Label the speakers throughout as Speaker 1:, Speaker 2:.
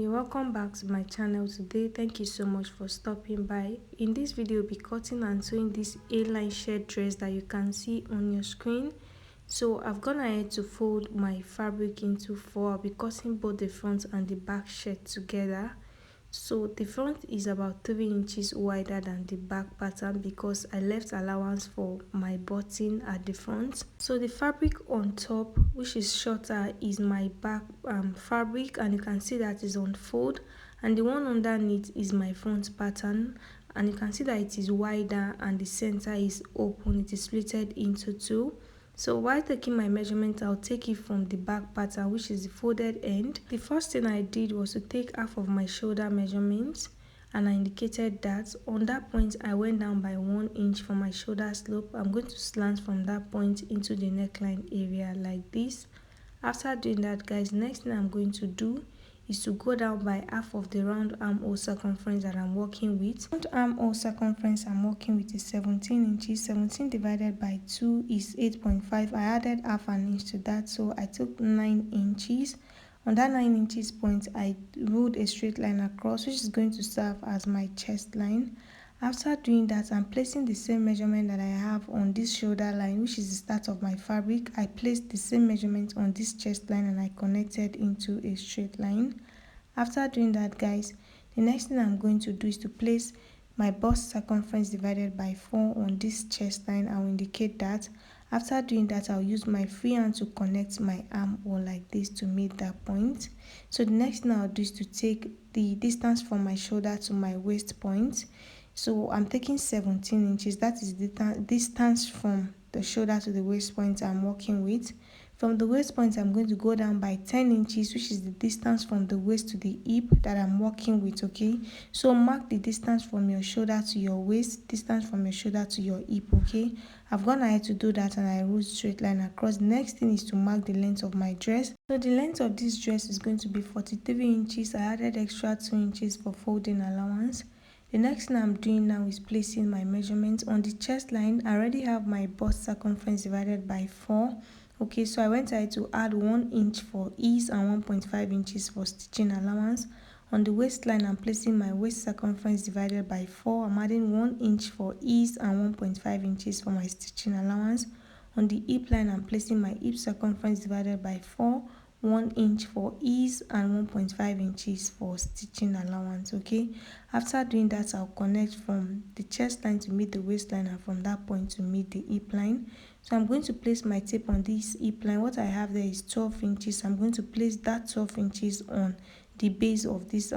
Speaker 1: Welcome back to my channel today. Thank you so much for stopping by. In this video, I'll be cutting and sewing this A-line shirt dress that you can see on your screen. So I've gone ahead to fold my fabric into four. I'll be cutting both the front and the back shirt together. So the front is about 3 inches wider than the back pattern because I left allowance for my button at the front. So the fabric on top, which is shorter, is my back fabric, and you can see that is on fold, and the one underneath is my front pattern, and you can see that it is wider and the center is open. It is split into two. So while taking my measurement, I'll take it from the back pattern, which is the folded end. The first thing I did was to take half of my shoulder measurement, and I indicated that on that point I went down by 1 inch for my shoulder slope. I'm going to slant from that point into the neckline area like this. After doing that, guys, next thing I'm going to do is to go down by half of the round armhole circumference that I'm working with. Round armhole circumference I'm working with is 17 inches. 17 divided by 2 is 8.5. I added half an inch to that, so I took 9 inches. On that 9 inches point, I ruled a straight line across, which is going to serve as my chest line. After doing that, I'm placing the same measurement that I have on this shoulder line, which is the start of my fabric. I placed the same measurement on this chest line and I connected into a straight line. After doing that, guys, the next thing I'm going to do is to place my bust circumference divided by 4 on this chest line. I'll indicate that. After doing that, I'll use my free hand to connect my armhole like this to meet that point. So the next thing I'll do is to take the distance from my shoulder to my waist point. So I'm taking 17 inches. That is the distance from the shoulder to the waist point I'm working with. From the waist point, I'm going to go down by 10 inches, which is the distance from the waist to the hip that I'm working with, okay? So mark the distance from your shoulder to your waist, distance from your shoulder to your hip, okay? I've gone ahead to do that and I ruled straight line across. The next thing is to mark the length of my dress. So the length of this dress is going to be 43 inches. I added extra 2 inches for folding allowance. The next thing I'm doing now is placing my measurement on the chest line. I already have my bust circumference divided by 4. Okay, so I went ahead to add 1 inch for ease and 1.5 inches for stitching allowance. On the waistline, I'm placing my waist circumference divided by 4. I'm adding 1 inch for ease and 1.5 inches for my stitching allowance. On the hip line, I'm placing my hip circumference divided by 4. 1 inch for ease and 1.5 inches for stitching allowance. Okay, after doing that, I'll connect from the chest line to meet the waistline and from that point to meet the hip line. So I'm going to place my tape on this hip line. What I have there is 12 inches. I'm going to place that 12 inches on the base of this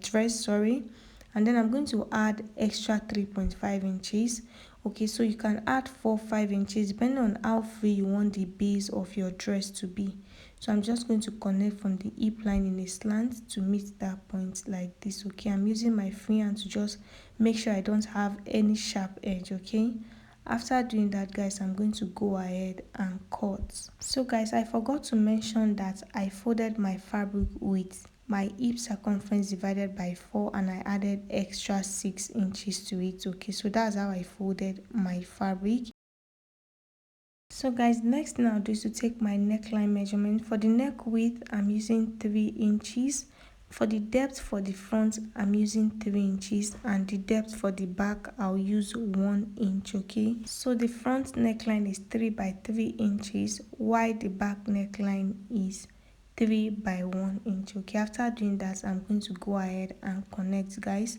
Speaker 1: dress, and then I'm going to add extra 3.5 inches. Okay, so you can add 4-5 inches depending on how free you want the base of your dress to be. So I'm just going to connect from the hip line in a slant to meet that point like this. Okay, I'm using my free hand to just make sure I don't have any sharp edge. Okay, after doing that, guys, I'm going to go ahead and cut. So guys, I forgot to mention that I folded my fabric with my hip circumference divided by 4 and I added extra 6 inches to it. Okay, so that's how I folded my fabric. So guys, next thing I'll do is to take my neckline measurement. For the neck width, I'm using 3 inches. For the depth for the front, I'm using 3 inches, and the depth for the back, I'll use 1 inch. Okay, so the front neckline is 3 by 3 inches, while the back neckline is 3 by 1 inch. Okay, after doing that, I'm going to go ahead and connect, guys.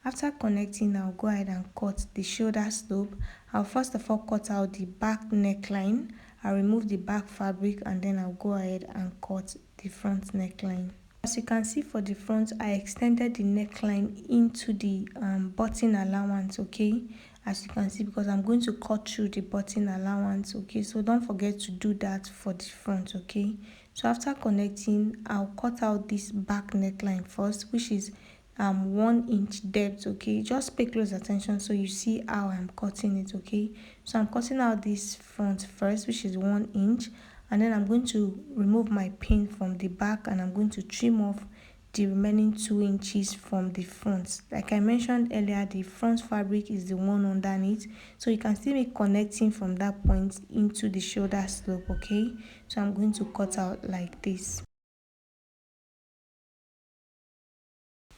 Speaker 1: After connecting, I'll go ahead and cut the shoulder slope. I'll first of all cut out the back neckline. I'll remove the back fabric and then I'll go ahead and cut the front neckline. As you can see, for the front, I extended the neckline into the button allowance. Okay, as you can see, because I'm going to cut through the button allowance. Okay, so don't forget to do that for the front. Okay, so after connecting, I'll cut out this back neckline first, which is 1 inch depth. Okay, just pay close attention so you see how I'm cutting it. Okay, so I'm cutting out this front first, which is 1 inch, and then I'm going to remove my pin from the back, and I'm going to trim off the remaining 2 inches from the front. Like I mentioned earlier, the front fabric is the one underneath, so you can see me connecting from that point into the shoulder slope. Okay, so I'm going to cut out like this.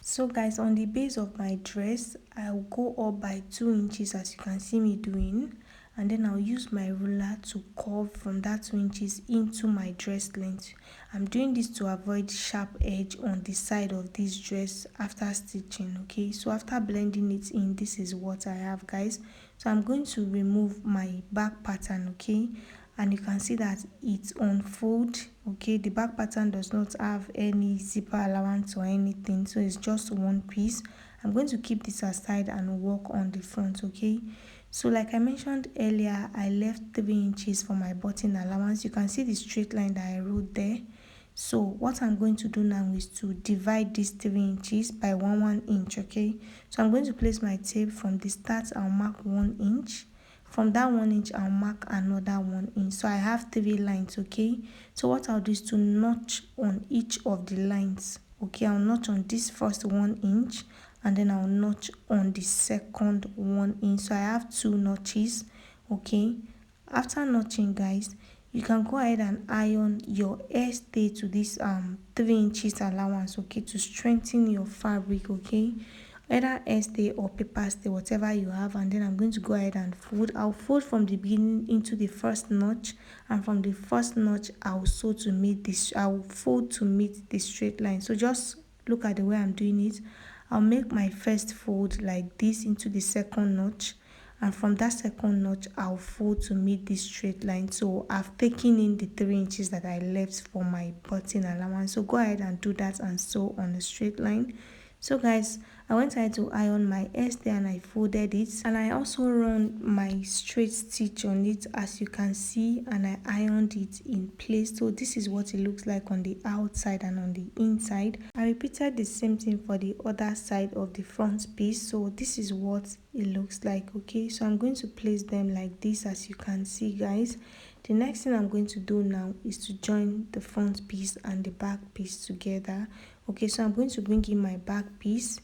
Speaker 1: So guys, on the base of my dress, I'll go up by 2 inches as you can see me doing, and then I'll use my ruler to curve from that 2 inches into my dress length. I'm doing this to avoid sharp edge on the side of this dress after stitching. Okay, so after blending it in, this is what I have, guys. So I'm going to remove my back pattern. Okay, and you can see that it's unfold. Okay, the back pattern does not have any zipper allowance or anything, so it's just one piece. I'm going to keep this aside and work on the front. Okay, so like I mentioned earlier, I left 3 inches for my button allowance. You can see the straight line that I wrote there. So what I'm going to do now is to divide these 3 inches by 1 inch. Okay, so I'm going to place my tape. From the start, I'll mark 1 inch. From that 1 inch, I'll mark another 1 inch. So I have 3 lines. Okay, so what I'll do is to notch on each of the lines. Okay, I'll notch on this first 1 inch, and then I'll notch on the second 1 inch. So I have 2 notches. Okay, after notching, guys, you can go ahead and iron your hair stay to this 3 inches allowance. Okay, to strengthen your fabric. Okay, either hair stay or paper stay, whatever you have. And then I'm going to go ahead and fold. I'll fold from the beginning into the first notch, and from the first notch I'll sew to meet this. I'll fold to meet the straight line. So just look at the way I'm doing it. I'll make my first fold like this into the second notch, and from that second notch I'll fold to meet this straight line. So I've taken in the 3 inches that I left for my button allowance. So go ahead and do that and sew on the straight line. So guys, I went ahead to iron my hairstay and I folded it, and I also run my straight stitch on it, as you can see, and I ironed it in place. So this is what it looks like on the outside and on the inside. I repeated the same thing for the other side of the front piece. So this is what it looks like. Okay, so I'm going to place them like this, as you can see, guys. The next thing I'm going to do now is to join the front piece and the back piece together. Okay, so I'm going to bring in my back piece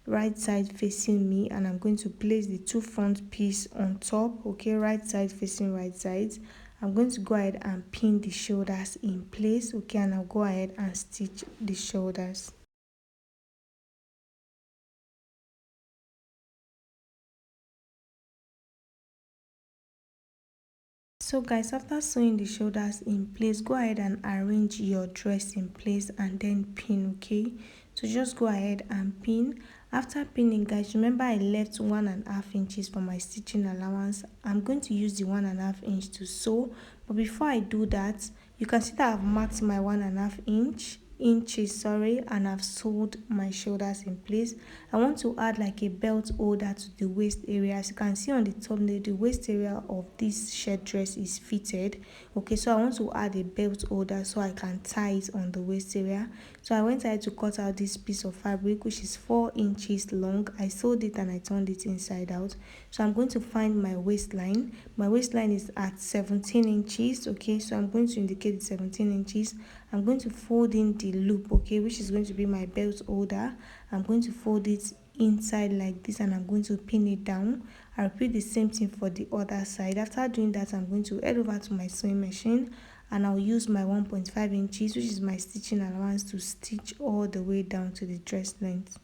Speaker 1: right side facing me, and I'm going to place the two front piece on top. Okay, right side facing right sides. I'm going to go ahead and pin the shoulders in place. Okay, and I'll go ahead and stitch the shoulders. So guys, after sewing the shoulders in place, go ahead and arrange your dress in place and then pin. Okay, so just go ahead and pin. After pinning, guys, remember I left 1.5 inches for my stitching allowance. I'm going to use the 1.5 inch to sew, but before I do that, you can see that I've marked my 1.5 inches, sorry, and I've sewed my shoulders in place. I want to add like a belt holder to the waist area. As you can see on the thumbnail, the waist area of this shirt dress is fitted. Okay, so I want to add a belt holder so I can tie it on the waist area. So I went ahead to cut out this piece of fabric, which is 4 inches long. I sewed it and I turned it inside out. So I'm going to find my waistline. My waistline is at 17 inches. Okay, so I'm going to indicate the 17 inches. I'm going to fold in the loop, okay, which is going to be my belt holder. I'm going to fold it inside like this, and I'm going to pin it down. I repeat the same thing for the other side. After doing that, I'm going to head over to my sewing machine, and I'll use my 1.5 inches, which is my stitching allowance, to stitch all the way down to the dress length.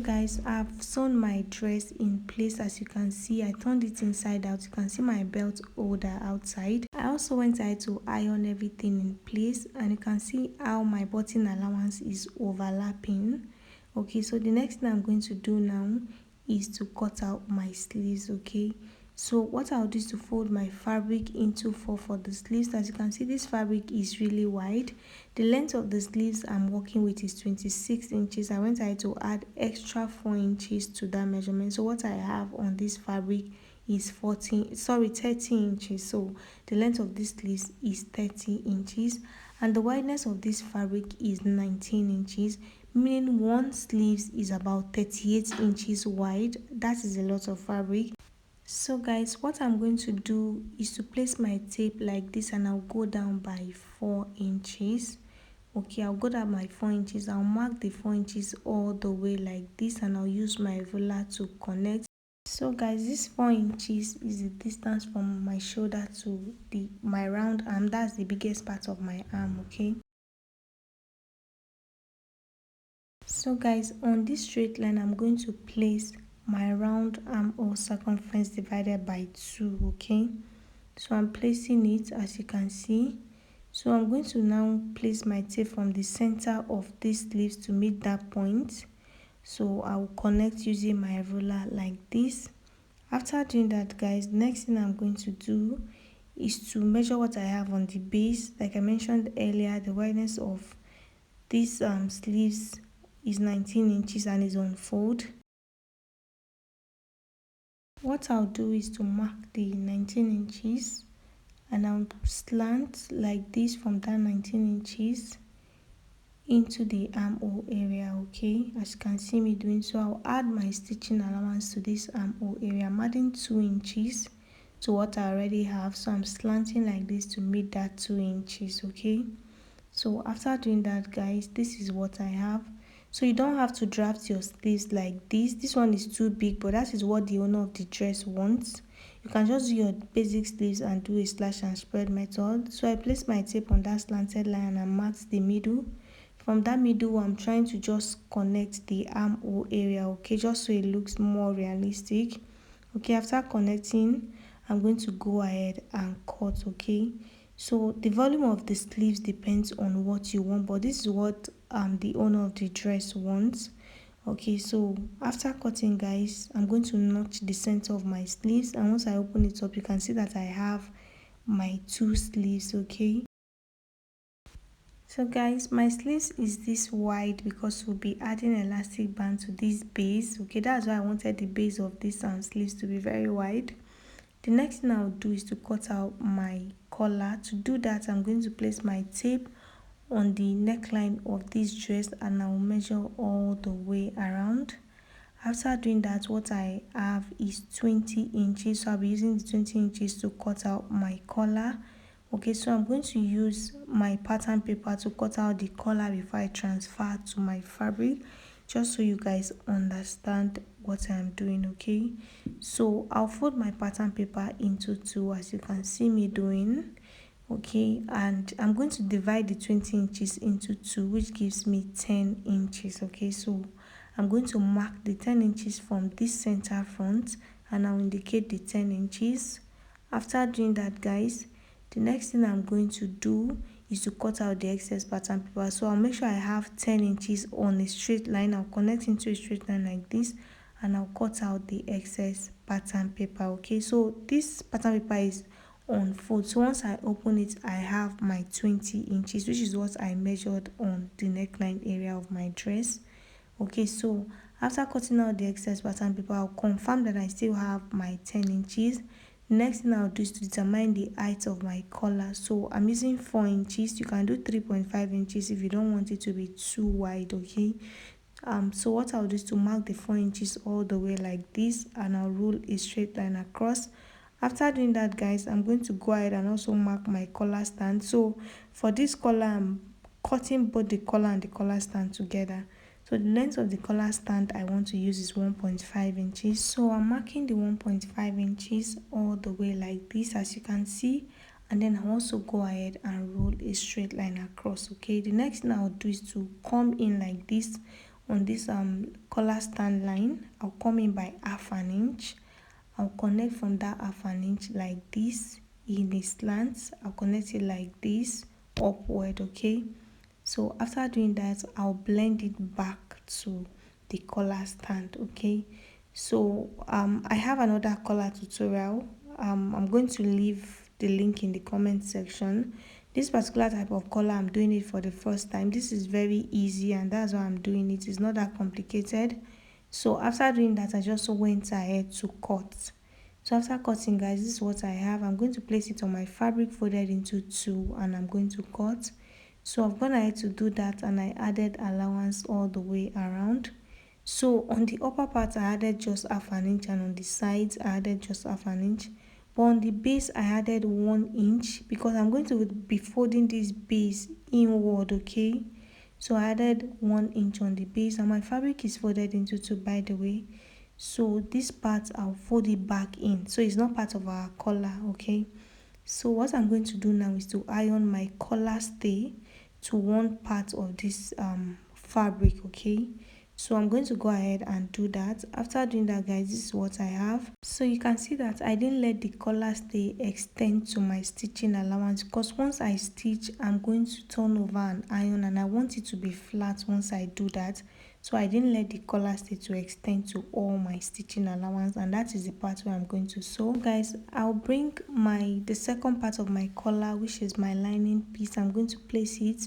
Speaker 1: Guys, I've sewn my dress in place. As you can see, I turned it inside out. You can see my belt holder outside. I also went ahead to iron everything in place, and you can see how my button allowance is overlapping. Okay, so the next thing I'm going to do now is to cut out my sleeves. Okay, So what I'll do is to fold my fabric into four for the sleeves. As you can see, this fabric is really wide. The length of the sleeves I'm working with is 26 inches. I went ahead to add extra 4 inches to that measurement. So what I have on this fabric is 30 inches. So the length of this sleeves is 30 inches, and the wideness of this fabric is 19 inches, meaning one sleeves is about 38 inches wide. That is a lot of fabric. So guys, what I'm going to do is to place my tape like this, and I'll go down by 4 inches. Okay, I'll go down by 4 inches. I'll mark the 4 inches all the way like this, and I'll use my ruler to connect. So guys, this 4 inches is the distance from my shoulder to my round arm. That's the biggest part of my arm. Okay, so guys, on this straight line I'm going to place my round arm or circumference divided by 2. Okay, so I'm placing it as you can see. So I'm going to now place my tape from the center of these sleeves to meet that point. So I will connect using my ruler like this. After doing that, guys, next thing I'm going to do is to measure what I have on the base. Like I mentioned earlier, the wideness of these sleeves is 19 inches and is on fold. What I'll do is to mark the 19 inches, and I'll slant like this from that 19 inches into the armhole area. Okay, as you can see me doing so, I'll add my stitching allowance to this armhole area. I'm adding 2 inches to what I already have, so I'm slanting like this to meet that 2 inches. Okay, so after doing that, guys, this is what I have. So you don't have to draft your sleeves like this one is too big, but that is what the owner of the dress wants. You can just do your basic sleeves and do a slash and spread method. So I placed my tape on that slanted line and marked the middle. From that middle, I'm trying to just connect the armhole area, okay, just so it looks more realistic. Okay, after connecting, I'm going to go ahead and cut. Okay, so the volume of the sleeves depends on what you want, but this is what the owner of the dress wants. Okay, so after cutting, guys, I'm going to notch the center of my sleeves, and once I open it up, you can see that I have my 2 sleeves. Okay, so guys, my sleeves is this wide because we'll be adding elastic band to this base. Okay, that's why I wanted the base of this sleeves to be very wide. The next thing I'll do is to cut out my collar. To do that, I'm going to place my tape on the neckline of this dress, and I'll measure all the way around. After doing that, what I have is 20 inches, so I'll be using the 20 inches to cut out my collar. Okay, so I'm going to use my pattern paper to cut out the collar before I transfer to my fabric, just so you guys understand what I'm doing. Okay, so I'll fold my pattern paper into 2 as you can see me doing. Okay, and I'm going to divide the 20 inches into 2, which gives me 10 inches. Okay, so I'm going to mark the 10 inches from this center front, and I'll indicate the 10 inches. After doing that, guys, the next thing I'm going to do is to cut out the excess pattern paper. So I'll make sure I have 10 inches on a straight line. I'll connect into a straight line like this, and I'll cut out the excess pattern paper. Okay, so this pattern paper is on fold, so once I open it, I have my 20 inches, which is what I measured on the neckline area of my dress. Okay, so after cutting out the excess pattern paper, I'll confirm that I still have my 10 inches. Next thing I'll do is to determine the height of my collar. So I'm using 4 inches. You can do 3.5 inches if you don't want it to be too wide. Okay, so what I'll do is to mark the 4 inches all the way like this, and I'll rule a straight line across. After doing that, guys, I'm going to go ahead and also mark my collar stand. So for this collar, I'm cutting both the collar and the collar stand together. So the length of the collar stand I want to use is 1.5 inches. So I'm marking the 1.5 inches all the way like this, as you can see. And then I'll also go ahead and roll a straight line across. Okay, the next thing I'll do is to come in like this on this collar stand line. I'll come in by half an inch. I'll connect from that half an inch like this in a slant. I'll connect it like this upward. Okay, so after doing that, I'll blend it back to the collar stand. Okay, So I have another color tutorial. I'm going to leave the link in the comment section. This particular type of color, I'm doing it for the first time. This is very easy, and that's why I'm doing it. It's not that complicated. So after doing that, I just went ahead to cut. So after cutting, guys, this is what I have. I'm going to place it on my fabric folded into two, and I'm going to cut. So I've gone ahead to do that, and I added allowance all the way around. So on the upper part I added just half an inch, and on the sides I added just half an inch, but on the base I added 1 inch because I'm going to be folding this base inward. Okay, so I added 1 inch on the base, and my fabric is folded into two, by the way. So this part I'll fold it back in, so it's not part of our collar. Okay, so what I'm going to do now is to iron my collar stay to one part of this fabric. Okay, so I'm going to go ahead and do that. After doing that, guys, this is what I have. So you can see that I didn't let the collar stay extend to my stitching allowance, because once I stitch, I'm going to turn over and iron, and I want it to be flat once I do that. So I didn't let the collar stay to extend to all my stitching allowance, and that is the part where I'm going to sew. Guys, I'll bring the second part of my collar, which is my lining piece. I'm going to place it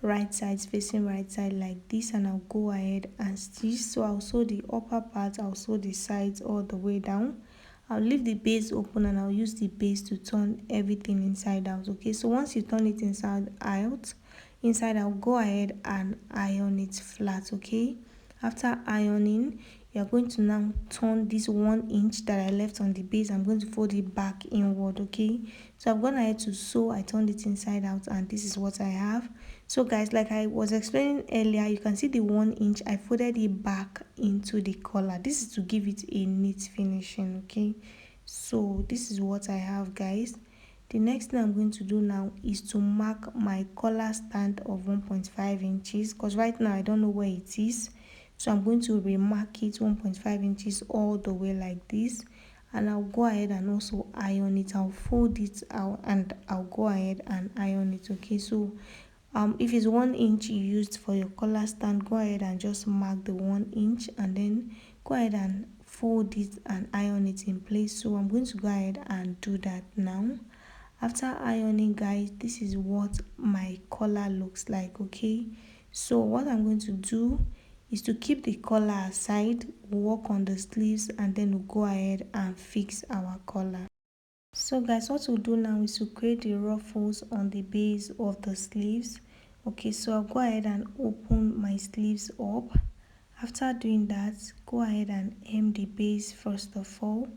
Speaker 1: right sides facing right side like this, and I'll go ahead and stitch. So I'll sew the upper part, I'll sew the sides all the way down. I'll leave the base open, and I'll use the base to turn everything inside out. Okay, so once you turn it inside, I'll go ahead and iron it flat. Okay, after ironing, you're going to now turn this 1 inch that I left on the base. I'm going to fold it back inward. Okay, so I've gone ahead to sew, I turned it inside out, and this is what I have. So guys, like I was explaining earlier, you can see the 1 inch, I folded it back into the collar. This is to give it a neat finishing. Okay, so this is what I have, guys. The next thing I'm going to do now is to mark my collar stand of 1.5 inches, because right now I don't know where it is. So I'm going to remark it 1.5 inches all the way like this, and I'll go ahead and also iron it. I'll fold it out and I'll go ahead and iron it. Okay, so if it's 1 inch you used for your collar stand, go ahead and just mark the 1 inch, and then go ahead and fold it and iron it in place. So I'm going to go ahead and do that now. After ironing, guys, this is what my collar looks like. Okay, so what I'm going to do is to keep the collar aside, work on the sleeves, and then we'll go ahead and fix our collar. So guys, what we'll do now is to create the ruffles on the base of the sleeves. Okay, so I'll go ahead and open my sleeves up. After doing that, go ahead and hem the base first of all.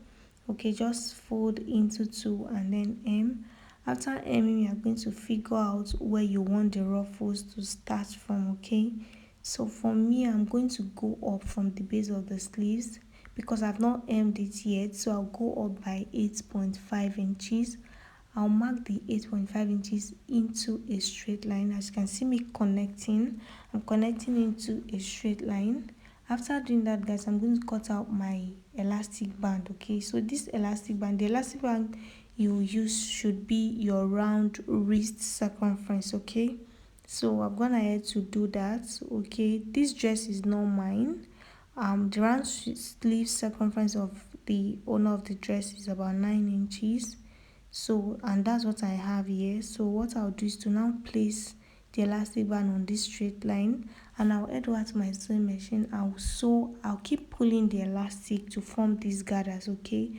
Speaker 1: Okay, just fold into two and then hem. After hemming, you are going to figure out where you want the ruffles to start from. Okay, so for me, I'm going to go up from the base of the sleeves because I've not hemmed it yet. So I'll go up by 8.5 inches. I'll mark the 8.5 inches into a straight line. As you can see me connecting, I'm connecting into a straight line. After doing that, guys, I'm going to cut out my elastic band. Okay, so this elastic band, the elastic band you use should be your round wrist circumference. Okay, so I've gone ahead to do that. Okay, this dress is not mine. The round sleeve circumference of the owner of the dress is about 9 inches. So, and that's what I have here. So what I'll do is to now place the elastic band on this straight line, and I'll head over to my sewing machine. I'll keep pulling the elastic to form these gathers. Okay,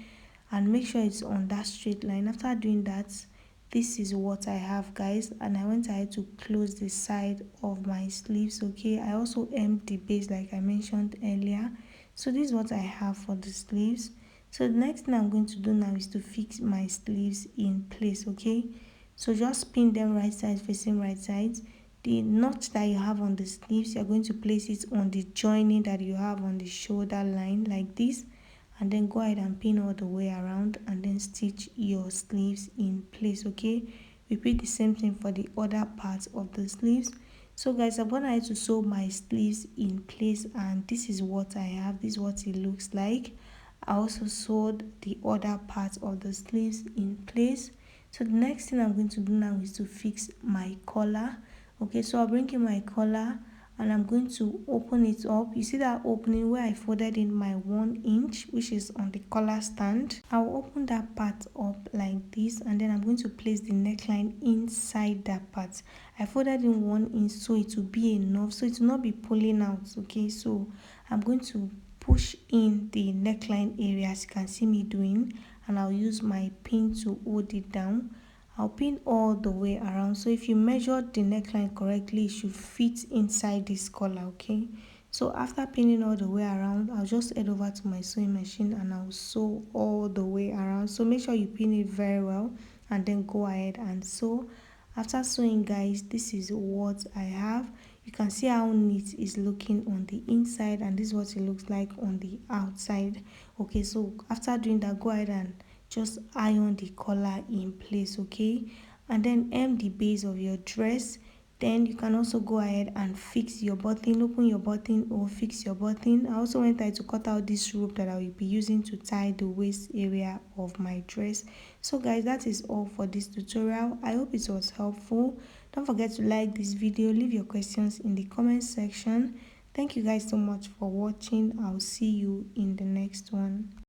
Speaker 1: and make sure it's on that straight line. After doing that, this is what I have, guys, and I went ahead to close the side of my sleeves. Okay, I also hemmed the base like I mentioned earlier. So this is what I have for the sleeves. So the next thing I'm going to do now is to fix my sleeves in place. Okay, so just pin them right side facing right side. The knot that you have on the sleeves, you're going to place it on the joining that you have on the shoulder line like this, and then go ahead and pin all the way around, and then stitch your sleeves in place. Okay, repeat the same thing for the other parts of the sleeves. So guys, I'm gonna to sew my sleeves in place, and this is what I have. This is what it looks like. I also sewed the other part of the sleeves in place. So the next thing I'm going to do now is to fix my collar. Okay, so I'll bring in my collar. and I'm going to open it up. You see that opening where I folded in my 1 inch, which is on the collar stand. I'll open that part up like this, and then I'm going to place the neckline inside that part. I folded in 1 inch so it will be enough, so it will not be pulling out. Okay, so I'm going to push in the neckline area as you can see me doing, and I'll use my pin to hold it down. I'll pin all the way around, so if you measure the neckline correctly, it should fit inside this collar. Okay, so after pinning all the way around, I'll just head over to my sewing machine and I'll sew all the way around. So make sure you pin it very well and then go ahead and sew. After sewing, guys, this is what I have. You can see how neat it's looking on the inside, and this is what it looks like on the outside. Okay, so after doing that, go ahead and just iron the collar in place. Okay, and then hem the base of your dress. Then you can also go ahead and fix your button, open your button or fix your button. I also went ahead to cut out this rope that I will be using to tie the waist area of my dress. So guys, that is all for this tutorial. I hope it was helpful. Don't forget to like this video, leave your questions in the comment section. Thank you guys so much for watching. I'll see you in the next one.